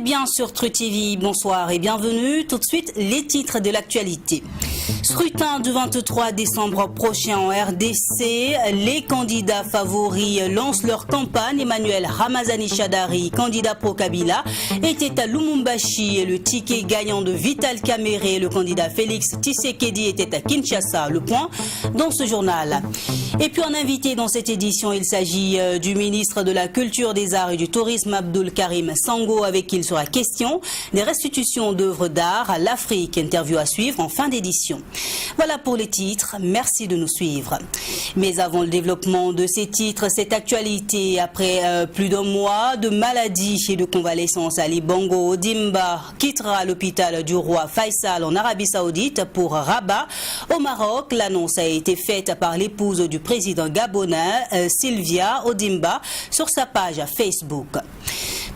êtes bien sur Tru TV, bonsoir et bienvenue. Tout de suite, les titres de l'actualité. Scrutin du 23 décembre prochain en RDC. Les candidats favoris lancent leur campagne. Emmanuel Ramazani Shadari, candidat pro-Kabila, était à Lumumbashi et le ticket gagnant de Vital Kamerhe, le candidat Félix Tshisekedi, était à Kinshasa. Le point dans ce journal. Et puis en invité dans cette édition, il s'agit du ministre de la Culture, des Arts et du Tourisme, Abdoul Karim Sango, avec qui il sera question des restitutions d'œuvres d'art à l'Afrique. Interview à suivre en fin d'édition. Voilà pour les titres, merci de nous suivre. Mais avant le développement de ces titres, cette actualité, après plus d'un mois de maladie et de convalescence, Ali Bongo Ondimba quittera l'hôpital du roi Faisal en Arabie Saoudite pour Rabat au Maroc. L'annonce a été faite par l'épouse du président gabonais, Sylvia Ondimba, sur sa page Facebook.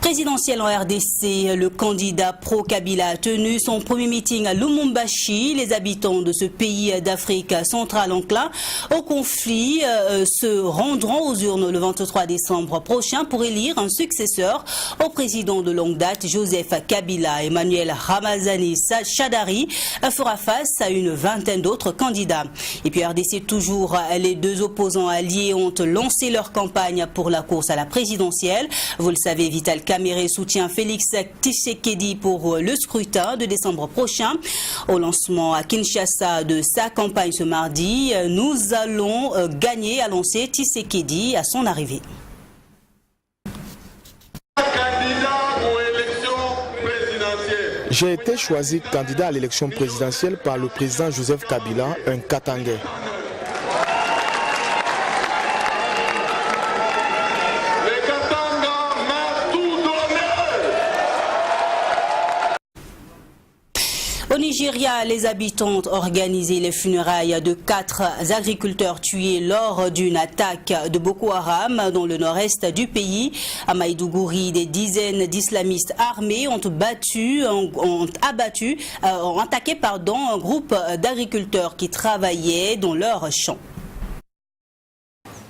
Présidentielle en RDC, le candidat pro-Kabila a tenu son premier meeting à Lumumbashi. Les habitants de ce pays d'Afrique centrale enclin au conflit se rendront aux urnes le 23 décembre prochain pour élire un successeur au président de longue date, Joseph Kabila. Emmanuel Ramazani Shadari fera face à une vingtaine d'autres candidats. Et puis RDC toujours, les deux opposants alliés ont lancé leur campagne pour la course à la présidentielle. Vous le savez, Vital Kamerhe soutient Félix Tshisekedi pour le scrutin de décembre prochain. Au lancement à Kinshasa de sa campagne ce mardi, nous allons gagner, a lancé Tshisekedi à son arrivée. J'ai été choisi candidat à l'élection présidentielle par le président Joseph Kabila, un Katangais. Au Nigeria, les habitants ont organisé les funérailles de 4 agriculteurs tués lors d'une attaque de Boko Haram dans le nord-est du pays. À Maïdougouri, des dizaines d'islamistes armés ont attaqué un groupe d'agriculteurs qui travaillaient dans leurs champs.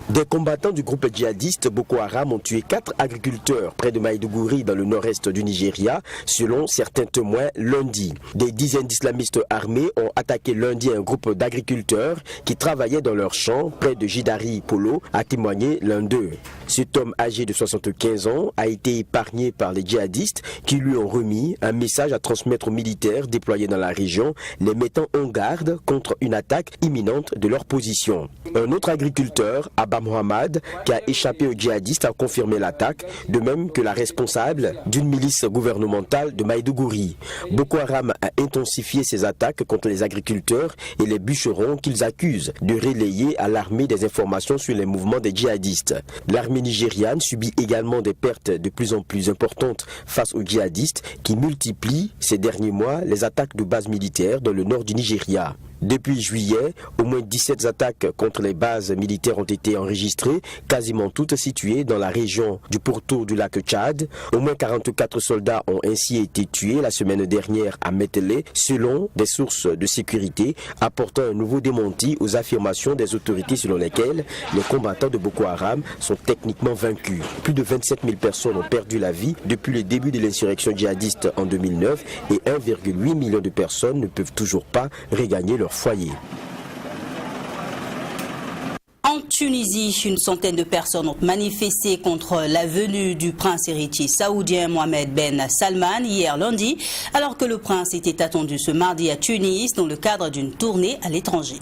Des combattants du groupe djihadiste Boko Haram ont tué 4 agriculteurs près de Maïdougouri dans le nord-est du Nigeria, selon certains témoins lundi. Des dizaines d'islamistes armés ont attaqué lundi un groupe d'agriculteurs qui travaillaient dans leurs champs près de Jidari Polo, a témoigné l'un d'eux. Cet homme âgé de 75 ans a été épargné par les djihadistes qui lui ont remis un message à transmettre aux militaires déployés dans la région, les mettant en garde contre une attaque imminente de leur position. Un autre agriculteur, Abba Mohamed, qui a échappé aux djihadistes, a confirmé l'attaque, de même que la responsable d'une milice gouvernementale de Maïdougouri. Boko Haram a intensifié ses attaques contre les agriculteurs et les bûcherons qu'ils accusent de relayer à l'armée des informations sur les mouvements des djihadistes. L'armée nigériane subit également des pertes de plus en plus importantes face aux djihadistes qui multiplient ces derniers mois les attaques de bases militaires dans le nord du Nigeria. Depuis juillet, au moins 17 attaques contre les bases militaires ont été enregistrées, quasiment toutes situées dans la région du pourtour du lac Tchad. Au moins 44 soldats ont ainsi été tués la semaine dernière à Metele, selon des sources de sécurité, apportant un nouveau démenti aux affirmations des autorités selon lesquelles les combattants de Boko Haram sont techniquement vaincus. Plus de 27 000 personnes ont perdu la vie depuis le début de l'insurrection djihadiste en 2009 et 1,8 million de personnes ne peuvent toujours pas regagner leur foyer. En Tunisie, une centaine de personnes ont manifesté contre la venue du prince héritier saoudien Mohammed Ben Salman hier lundi, alors que le prince était attendu ce mardi à Tunis dans le cadre d'une tournée à l'étranger.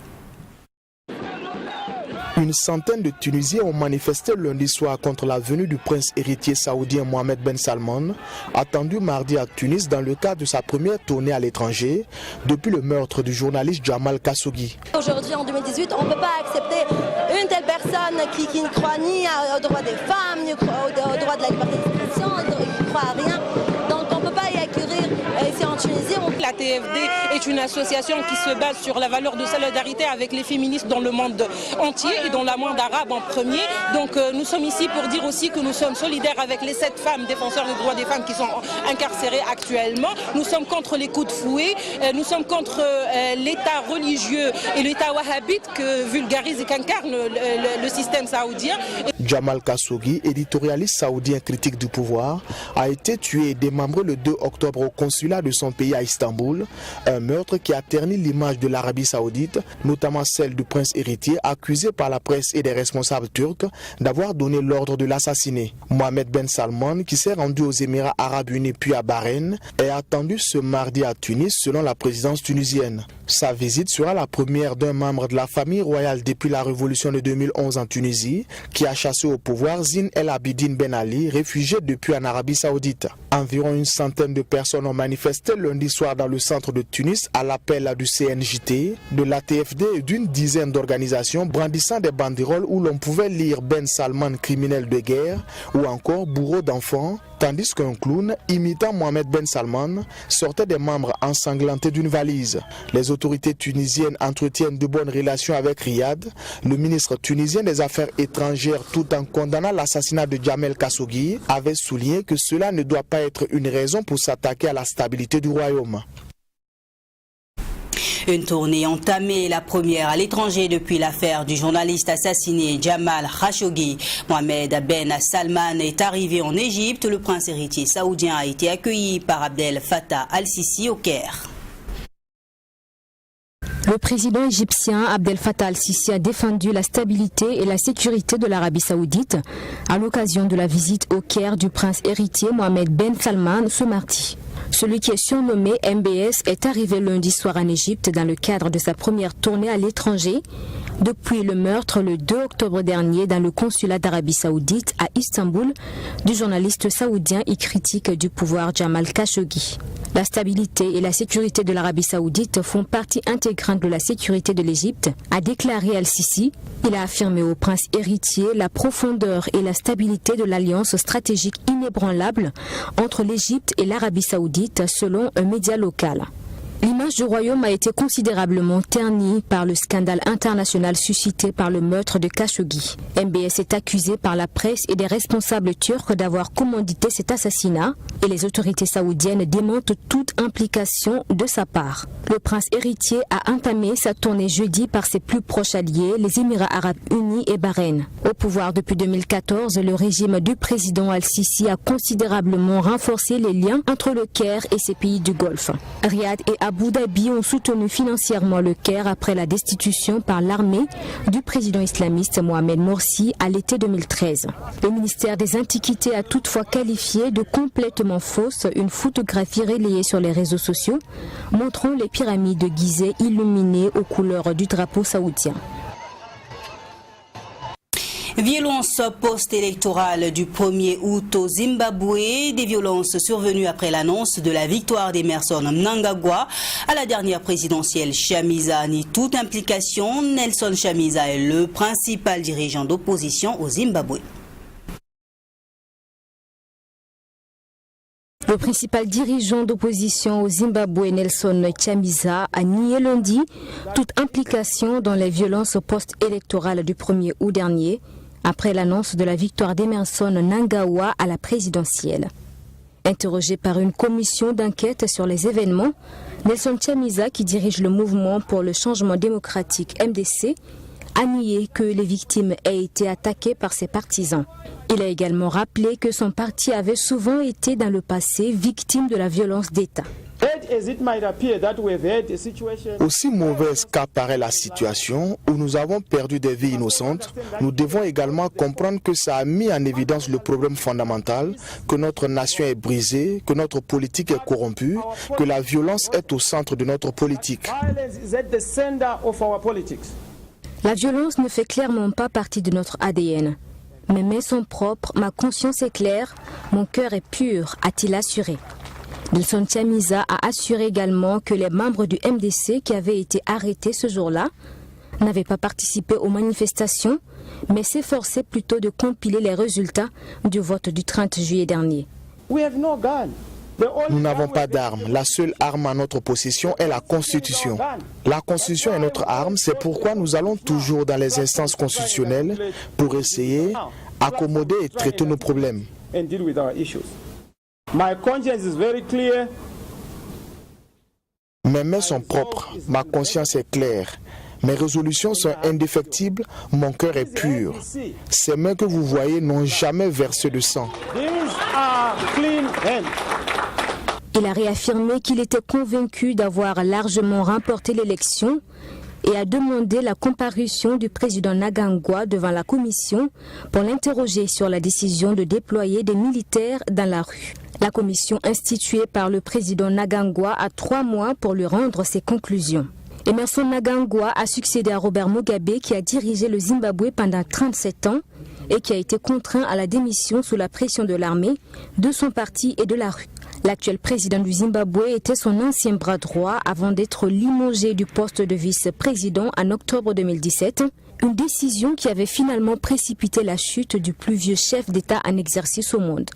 Une centaine de Tunisiens ont manifesté lundi soir contre la venue du prince héritier saoudien Mohammed Ben Salman, attendu mardi à Tunis dans le cadre de sa première tournée à l'étranger depuis le meurtre du journaliste Jamal Khashoggi. Aujourd'hui, en 2018, on ne peut pas accepter une telle personne qui ne croit ni aux droits des femmes, ni aux droits de la liberté d'expression, qui ne croit à rien. Donc on ne peut pas y acquérir ici en Tunisie. On La TFD est une association qui se base sur la valeur de solidarité avec les féministes dans le monde entier et dans le monde arabe en premier. Donc nous sommes ici pour dire aussi que nous sommes solidaires avec les 7 femmes défenseurs des droits des femmes qui sont incarcérées actuellement. Nous sommes contre les coups de fouet, nous sommes contre l'État religieux et l'État wahhabite que vulgarise et qu'incarne le système saoudien. Jamal Khashoggi, éditorialiste saoudien critique du pouvoir, a été tué et démembré le 2 octobre au consulat de son pays à Istanbul, un meurtre qui a terni l'image de l'Arabie saoudite, notamment celle du prince héritier accusé par la presse et des responsables turcs d'avoir donné l'ordre de l'assassiner. Mohammed Ben Salman, qui s'est rendu aux Émirats arabes unis puis à Bahreïn, est attendu ce mardi à Tunis selon la présidence tunisienne. Sa visite sera la première d'un membre de la famille royale depuis la révolution de 2011 en Tunisie, qui a chassé au pouvoir Zine El Abidine Ben Ali, réfugié depuis en Arabie saoudite. Environ une centaine de personnes ont manifesté lundi soir dans le centre de Tunis à l'appel du CNJT, de la TFD et d'une dizaine d'organisations brandissant des banderoles où l'on pouvait lire Ben Salman, criminel de guerre, ou encore bourreau d'enfants, tandis qu'un clown imitant Mohammed Ben Salman sortait des membres ensanglantés d'une valise. Les autorités tunisiennes entretiennent de bonnes relations avec Riyad. Le ministre tunisien des Affaires étrangères, tout en condamnant l'assassinat de Jamal Khashoggi, avait souligné que cela ne doit pas être une raison pour s'attaquer à la stabilité du royaume. Une tournée entamée, la première à l'étranger depuis l'affaire du journaliste assassiné Jamal Khashoggi. Mohammed Ben Salman est arrivé en Égypte. Le prince héritier saoudien a été accueilli par Abdel Fattah al-Sisi au Caire. Le président égyptien Abdel Fattah al-Sisi a défendu la stabilité et la sécurité de l'Arabie saoudite à l'occasion de la visite au Caire du prince héritier Mohammed Ben Salman ce mardi. Celui qui est surnommé MBS est arrivé lundi soir en Égypte dans le cadre de sa première tournée à l'étranger depuis le meurtre le 2 octobre dernier dans le consulat d'Arabie saoudite à Istanbul du journaliste saoudien et critique du pouvoir Jamal Khashoggi. La stabilité et la sécurité de l'Arabie saoudite font partie intégrante de la sécurité de l'Égypte, a déclaré al-Sisi. Il a affirmé au prince héritier la profondeur et la stabilité de l'alliance stratégique inébranlable entre l'Égypte et l'Arabie saoudite selon un média local. L'image du royaume a été considérablement ternie par le scandale international suscité par le meurtre de Khashoggi. MBS est accusé par la presse et des responsables turcs d'avoir commandité cet assassinat et les autorités saoudiennes démentent toute implication de sa part. Le prince héritier a entamé sa tournée jeudi par ses plus proches alliés, les Émirats arabes unis et Bahreïn. Au pouvoir depuis 2014, le régime du président al-Sisi a considérablement renforcé les liens entre le Caire et ses pays du Golfe. Riyad et Abu Dhabi ont soutenu financièrement le Caire après la destitution par l'armée du président islamiste Mohamed Morsi à l'été 2013. Le ministère des Antiquités a toutefois qualifié de complètement fausse une photographie relayée sur les réseaux sociaux montrant les pyramides de Gizeh illuminées aux couleurs du drapeau saoudien. Violence post-électorale du 1er août au Zimbabwe, des violences survenues après l'annonce de la victoire d'Emmerson Mnangagwa à la dernière présidentielle. Chamisa nie toute implication. Nelson Chamisa est le principal dirigeant d'opposition au Zimbabwe. Le principal dirigeant d'opposition au Zimbabwe, Nelson Chamisa, a nié lundi toute implication dans les violences post-électorales du 1er août dernier, après l'annonce de la victoire d'Emmerson Mnangagwa à la présidentielle. Interrogé par une commission d'enquête sur les événements, Nelson Chamisa, qui dirige le mouvement pour le changement démocratique MDC, a nié que les victimes aient été attaquées par ses partisans. Il a également rappelé que son parti avait souvent été dans le passé victime de la violence d'État. Aussi mauvaise qu'apparaît la situation, où nous avons perdu des vies innocentes, nous devons également comprendre que ça a mis en évidence le problème fondamental, que notre nation est brisée, que notre politique est corrompue, que la violence est au centre de notre politique. La violence ne fait clairement pas partie de notre ADN. Mes mains sont propres, ma conscience est claire, mon cœur est pur, a-t-il assuré. Nelson Chamisa a assuré également que les membres du MDC qui avaient été arrêtés ce jour-là n'avaient pas participé aux manifestations, mais s'efforçaient plutôt de compiler les résultats du vote du 30 juillet dernier. Nous n'avons pas d'armes. La seule arme à notre possession est la Constitution. La Constitution est notre arme, c'est pourquoi nous allons toujours dans les instances constitutionnelles pour essayer d'accommoder et traiter nos problèmes. Mes mains sont propres, ma conscience est claire. Mes résolutions sont indéfectibles, mon cœur est pur. Ces mains que vous voyez n'ont jamais versé de sang. Il a réaffirmé qu'il était convaincu d'avoir largement remporté l'élection et a demandé la comparution du président Mnangagwa devant la commission pour l'interroger sur la décision de déployer des militaires dans la rue. La commission instituée par le président Mnangagwa a 3 mois pour lui rendre ses conclusions. Emmerson Mnangagwa a succédé à Robert Mugabe qui a dirigé le Zimbabwe pendant 37 ans et qui a été contraint à la démission sous la pression de l'armée, de son parti et de la rue. L'actuel président du Zimbabwe était son ancien bras droit avant d'être limogé du poste de vice-président en octobre 2017, une décision qui avait finalement précipité la chute du plus vieux chef d'État en exercice au monde.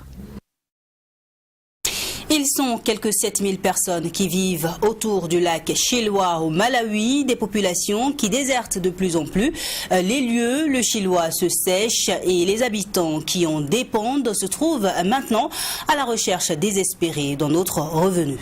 Ils sont quelques 7000 personnes qui vivent autour du lac Chilois au Malawi, des populations qui désertent de plus en plus les lieux. Le Chilois se sèche et les habitants qui en dépendent se trouvent maintenant à la recherche désespérée d'un autre revenu.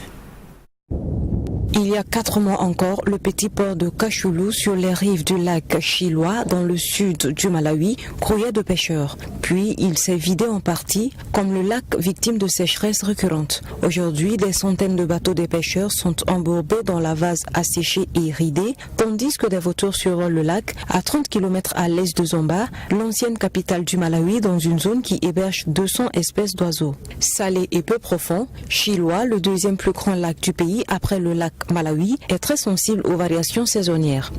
Il y a 4 mois encore, le petit port de Kachulu sur les rives du lac Chilois dans le sud du Malawi grouillait de pêcheurs. Puis il s'est vidé en partie, comme le lac victime de sécheresse récurrente. Aujourd'hui, des centaines de bateaux des pêcheurs sont embourbés dans la vase asséchée et ridée, tandis que des vautours survolent le lac à 30 km à l'est de Zomba, l'ancienne capitale du Malawi, dans une zone qui héberge 200 espèces d'oiseaux. Salé et peu profond, Chilois, le deuxième plus grand lac du pays après le lac Malawi, est très sensible aux variations saisonnières.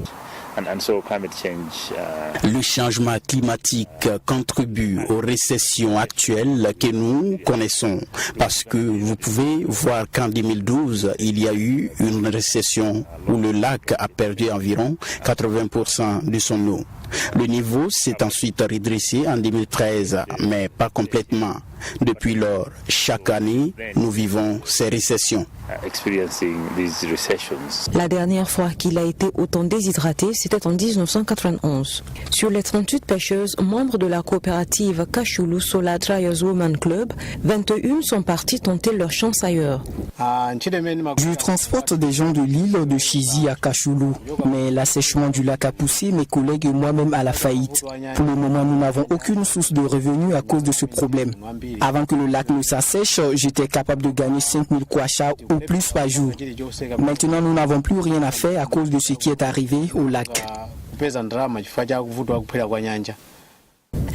Le changement climatique contribue aux récessions actuelles que nous connaissons parce que vous pouvez voir qu'en 2012, il y a eu une récession où le lac a perdu environ 80% de son eau. Le niveau s'est ensuite redressé en 2013, mais pas complètement. Depuis lors, chaque année, nous vivons ces récessions. La dernière fois qu'il a été autant déshydraté, c'était en 1991. Sur les 38 pêcheuses membres de la coopérative Kachulu Solar Trials Women Club, 21 sont parties tenter leur chance ailleurs. Je transporte des gens de l'île de Chizi à Kachulu, mais l'assèchement du lac a poussé mes collègues et moi-même à la faillite. Pour le moment, nous n'avons aucune source de revenus à cause de ce problème. Avant que le lac ne s'assèche, j'étais capable de gagner 5000 kwacha ou plus par jour. Maintenant, nous n'avons plus rien à faire à cause de ce qui est arrivé au lac.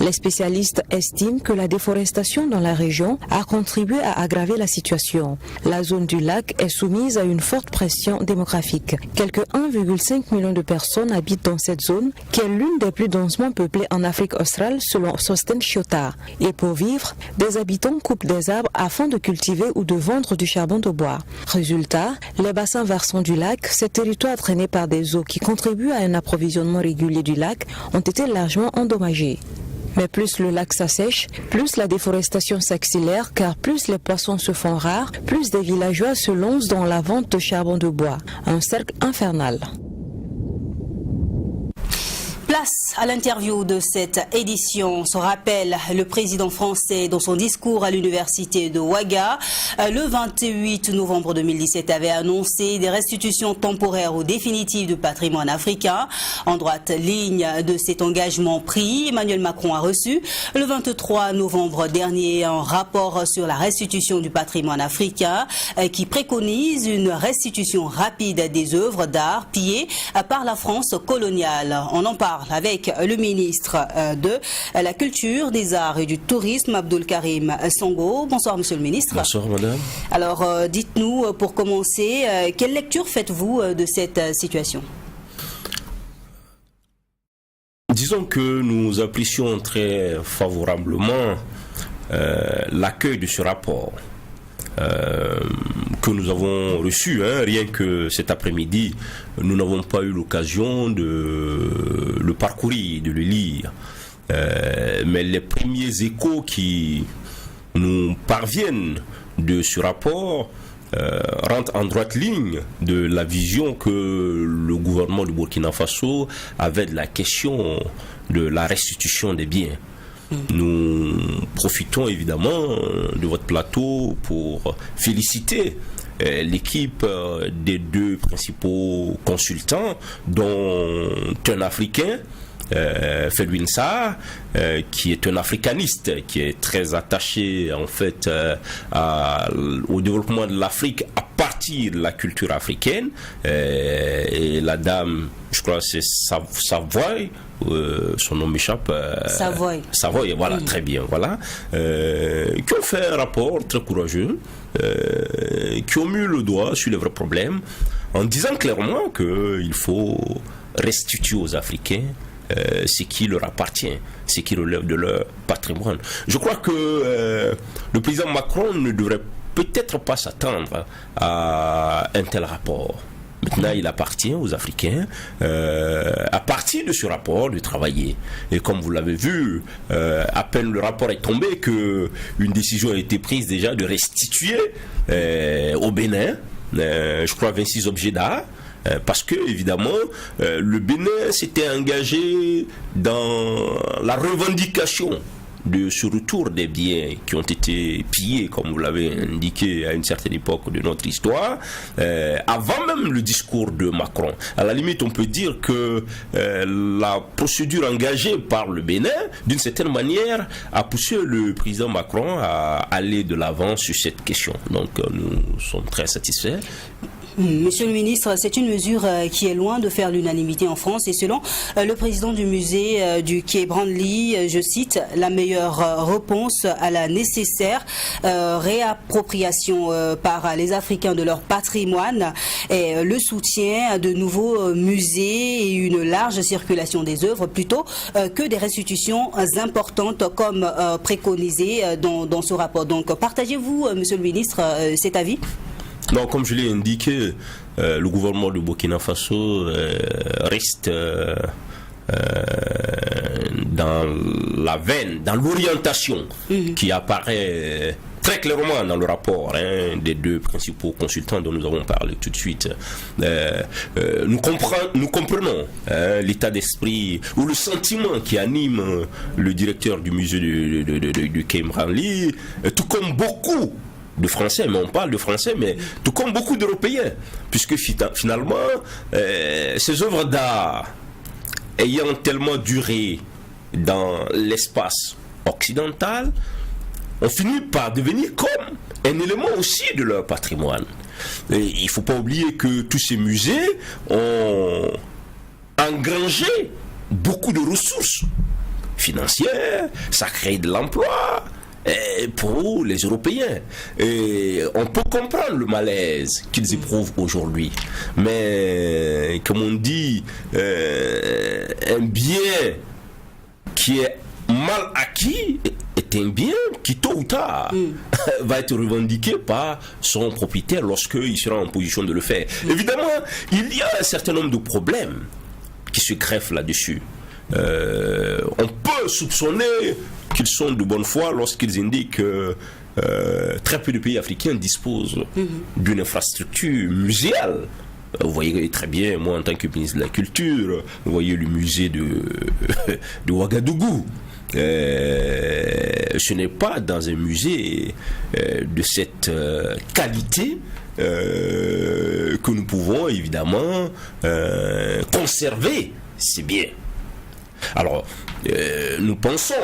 Les spécialistes estiment que la déforestation dans la région a contribué à aggraver la situation. La zone du lac est soumise à une forte pression démographique. Quelque 1,5 million de personnes habitent dans cette zone, qui est l'une des plus densément peuplées en Afrique australe selon Sosten Chiota. Et pour vivre, des habitants coupent des arbres afin de cultiver ou de vendre du charbon de bois. Résultat, les bassins versants du lac, ces territoires drainés par des eaux qui contribuent à un approvisionnement régulier du lac, ont été largement endommagés. Mais plus le lac s'assèche, plus la déforestation s'accélère car plus les poissons se font rares, plus des villageois se lancent dans la vente de charbon de bois. Un cercle infernal. Place à l'interview de cette édition. Se rappelle le président français dans son discours à l'université de Ouaga. Le 28 novembre 2017 avait annoncé des restitutions temporaires ou définitives du patrimoine africain. En droite ligne de cet engagement pris, Emmanuel Macron a reçu le 23 novembre dernier un rapport sur la restitution du patrimoine africain qui préconise une restitution rapide des œuvres d'art pillées par la France coloniale. On en parle avec le ministre de la Culture, des Arts et du Tourisme, Abdoul Karim Sango. Bonsoir, monsieur le ministre. Bonsoir, madame. Alors, dites-nous, pour commencer, quelle lecture faites-vous de cette situation ? Disons que nous apprécions très favorablement l'accueil de ce rapport que nous avons reçu, rien que cet après-midi, nous n'avons pas eu l'occasion de le parcourir, de le lire. Mais les premiers échos qui nous parviennent de ce rapport rentre en droite ligne de la vision que le gouvernement du Burkina Faso avait de la question de la restitution des biens. Nous profitons évidemment de votre plateau pour féliciter l'équipe des deux principaux consultants, dont un Africain, Felwine Sarr, qui est un africaniste, qui est très attaché en fait au développement de l'Afrique à partir de la culture africaine. Et la dame, je crois que c'est Savoy, son nom m'échappe. Savoy, voilà, très bien, voilà. Qui ont fait un rapport très courageux, qui ont mis le doigt sur les vrais problèmes, en disant clairement qu'il faut restituer aux Africains ce qui leur appartient, ce qui relève de leur patrimoine. Je crois que le président Macron ne devrait peut-être pas s'attendre à un tel rapport. Maintenant, il appartient aux Africains, à partir de ce rapport, de travailler. Et comme vous l'avez vu, à peine le rapport est tombé qu'une décision a été prise déjà de restituer au Bénin, je crois, 26 objets d'art. Parce que, évidemment, le Bénin s'était engagé dans la revendication de ce retour des biens qui ont été pillés, comme vous l'avez indiqué à une certaine époque de notre histoire, avant même le discours de Macron. À la limite, on peut dire que la procédure engagée par le Bénin, d'une certaine manière, a poussé le président Macron à aller de l'avant sur cette question. Donc, nous sommes très satisfaits. Monsieur le ministre, c'est une mesure qui est loin de faire l'unanimité en France et selon le président du musée du Quai Branly, je cite, la meilleure réponse à la nécessaire réappropriation par les Africains de leur patrimoine est le soutien de nouveaux musées et une large circulation des œuvres plutôt que des restitutions importantes comme préconisé dans ce rapport. Donc partagez-vous, monsieur le ministre, cet avis ? Non, comme je l'ai indiqué, le gouvernement du Burkina Faso reste dans la veine, dans l'orientation qui apparaît très clairement dans le rapport des deux principaux consultants dont nous avons parlé tout de suite. Nous comprenons l'état d'esprit ou le sentiment qui anime le directeur du musée du Quai Branly, tout comme beaucoup de Français, mais on parle de Français, mais tout comme beaucoup d'Européens, puisque finalement, ces œuvres d'art ayant tellement duré dans l'espace occidental, ont fini par devenir comme un élément aussi de leur patrimoine. Et il ne faut pas oublier que tous ces musées ont engrangé beaucoup de ressources financières, ça crée de l'emploi, pour les Européens. Et on peut comprendre le malaise qu'ils éprouvent aujourd'hui. Mais, comme on dit, un bien qui est mal acquis est un bien qui, tôt ou tard, va être revendiqué par son propriétaire lorsqu'il sera en position de le faire. Évidemment, il y a un certain nombre de problèmes qui se greffent là-dessus. On peut soupçonner qu'ils sont de bonne foi lorsqu'ils indiquent que très peu de pays africains disposent d'une infrastructure muséale. Vous voyez très bien, moi en tant que ministre de la Culture, vous voyez le musée de Ouagadougou. Ce n'est pas dans un musée de cette qualité que nous pouvons évidemment conserver ces biens. Alors, nous pensons,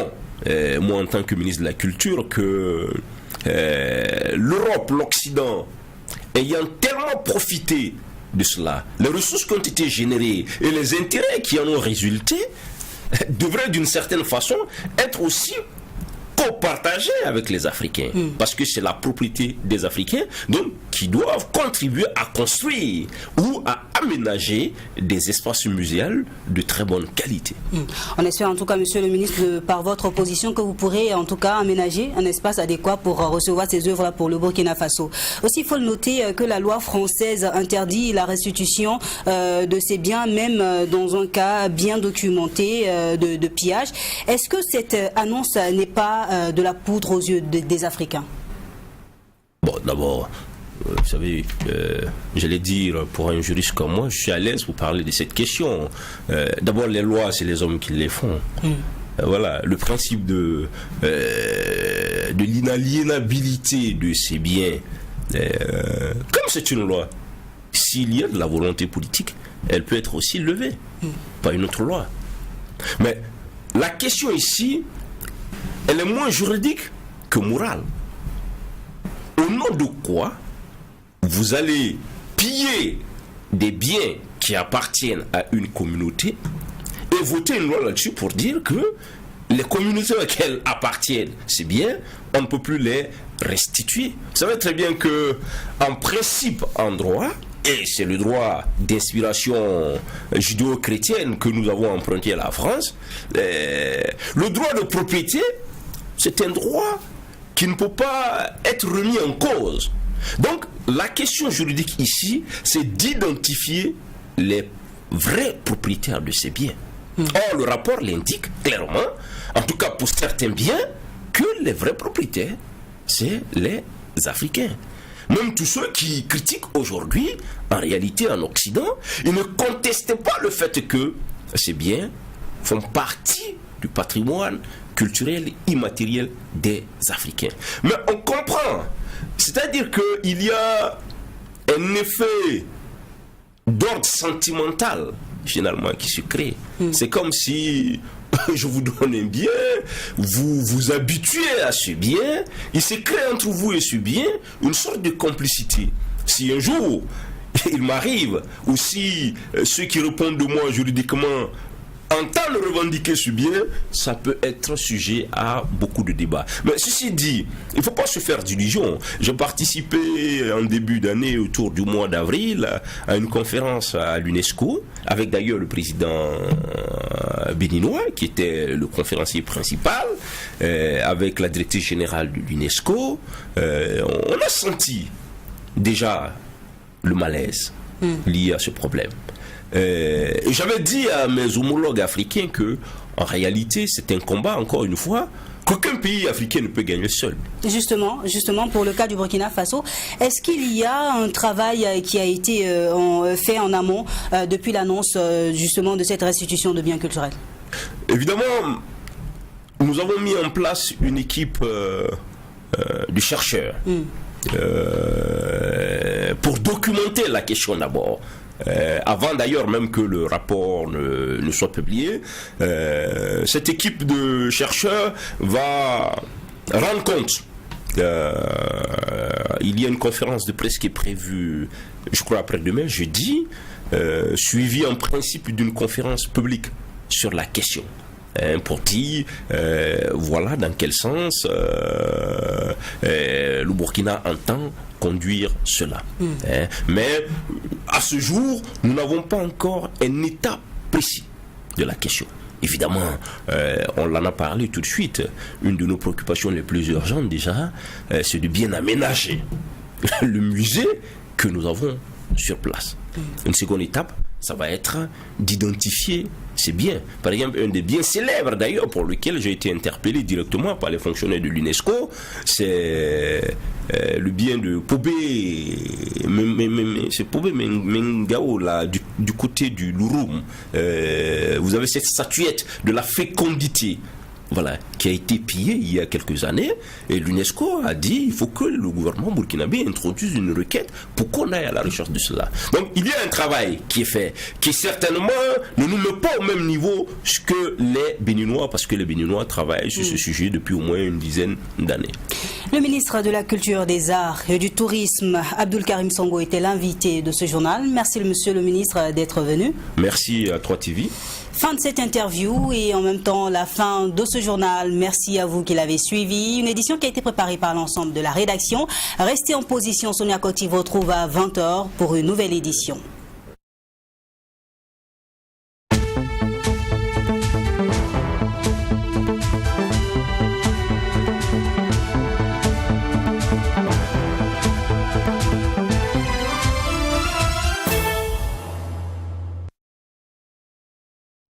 moi en tant que ministre de la Culture, que l'Europe, l'Occident, ayant tellement profité de cela, les ressources qui ont été générées et les intérêts qui en ont résulté, devraient d'une certaine façon être aussi copartagés avec les Africains, parce que c'est la propriété des Africains, donc qui doivent contribuer à construire ou à aménager des espaces muséals de très bonne qualité. On espère en tout cas, monsieur le ministre, par votre position, que vous pourrez en tout cas aménager un espace adéquat pour recevoir ces œuvres-là pour le Burkina Faso. Aussi, il faut noter que la loi française interdit la restitution de ces biens, même dans un cas bien documenté de pillage. Est-ce que cette annonce n'est pas de la poudre aux yeux des Africains? Bon, d'abord, vous savez, j'allais dire, pour un juriste comme moi, je suis à l'aise pour parler de cette question. D'abord, les lois, c'est les hommes qui les font. Voilà, le principe de l'inaliénabilité de ces biens, comme c'est une loi, s'il y a de la volonté politique, elle peut être aussi levée, pas une autre loi. Mais la question ici, elle est moins juridique que morale. Au nom de quoi vous allez piller des biens qui appartiennent à une communauté et voter une loi là-dessus pour dire que les communautés auxquelles appartiennent ces biens, on ne peut plus les restituer. Vous savez très bien que, en principe, en droit, et c'est le droit d'inspiration judéo-chrétienne que nous avons emprunté à la France, le droit de propriété, c'est un droit qui ne peut pas être remis en cause. Donc, la question juridique ici, c'est d'identifier les vrais propriétaires de ces biens. Or, le rapport l'indique clairement, en tout cas pour certains biens, que les vrais propriétaires, c'est les Africains. Même tous ceux qui critiquent aujourd'hui, en réalité en Occident, ils ne contestent pas le fait que ces biens font partie du patrimoine culturel immatériel des Africains. Mais on comprend, c'est-à-dire qu'il y a un effet d'ordre sentimental finalement qui se crée. C'est comme si je vous donne un bien, vous vous habituez à ce bien, il se crée entre vous et ce bien une sorte de complicité. Si un jour il m'arrive, ou si ceux qui répondent de moi juridiquement entendent revendiquer ce bien, ça peut être sujet à beaucoup de débats. Mais ceci dit, il ne faut pas se faire d'illusions. J'ai participé en début d'année, autour du mois d'avril, à une conférence à l'UNESCO, avec d'ailleurs le président béninois, qui était le conférencier principal, avec la directrice générale de l'UNESCO. On a senti déjà le malaise lié à ce problème. J'avais dit à mes homologues africains que, en réalité, c'est un combat, encore une fois, qu'aucun pays africain ne peut gagner seul. Justement, pour le cas du Burkina Faso, est-ce qu'il y a un travail qui a été fait en amont depuis l'annonce justement de cette restitution de biens culturels? Évidemment, nous avons mis en place une équipe de chercheurs pour documenter la question d'abord. Avant d'ailleurs même que le rapport ne soit publié, cette équipe de chercheurs va rendre compte. Il y a une conférence de presse qui est prévue, je crois après-demain, jeudi, suivie en principe d'une conférence publique sur la question. Pour dire voilà dans quel sens le Burkina entend conduire cela. Mais à ce jour, nous n'avons pas encore un état précis de la question. Évidemment, on en a parlé tout de suite. Une de nos préoccupations les plus urgentes déjà, c'est de bien aménager le musée que nous avons sur place. Une seconde étape, ça va être d'identifier ces biens. Par exemple, un des biens célèbres d'ailleurs pour lequel j'ai été interpellé directement par les fonctionnaires de l'UNESCO, c'est le bien de Pobé, c'est Pobé Mengao là, du côté du Louroum. Vous avez cette statuette de la fécondité. Voilà, qui a été pillé il y a quelques années, et l'UNESCO a dit il faut que le gouvernement burkinabé introduise une requête pour qu'on aille à la recherche de cela. Donc il y a un travail qui est fait, qui certainement ne nous met pas au même niveau que les Béninois, parce que les Béninois travaillent sur ce sujet depuis au moins une dizaine d'années. Le ministre de la Culture, des Arts et du Tourisme, Abdoul Karim Songo, était l'invité de ce journal. Merci monsieur le ministre d'être venu. Merci à 3TV. Fin de cette interview et en même temps la fin de ce journal. Merci à vous qui l'avez suivi. Une édition qui a été préparée par l'ensemble de la rédaction. Restez en position. Sonia Coty vous retrouve à 20h pour une nouvelle édition.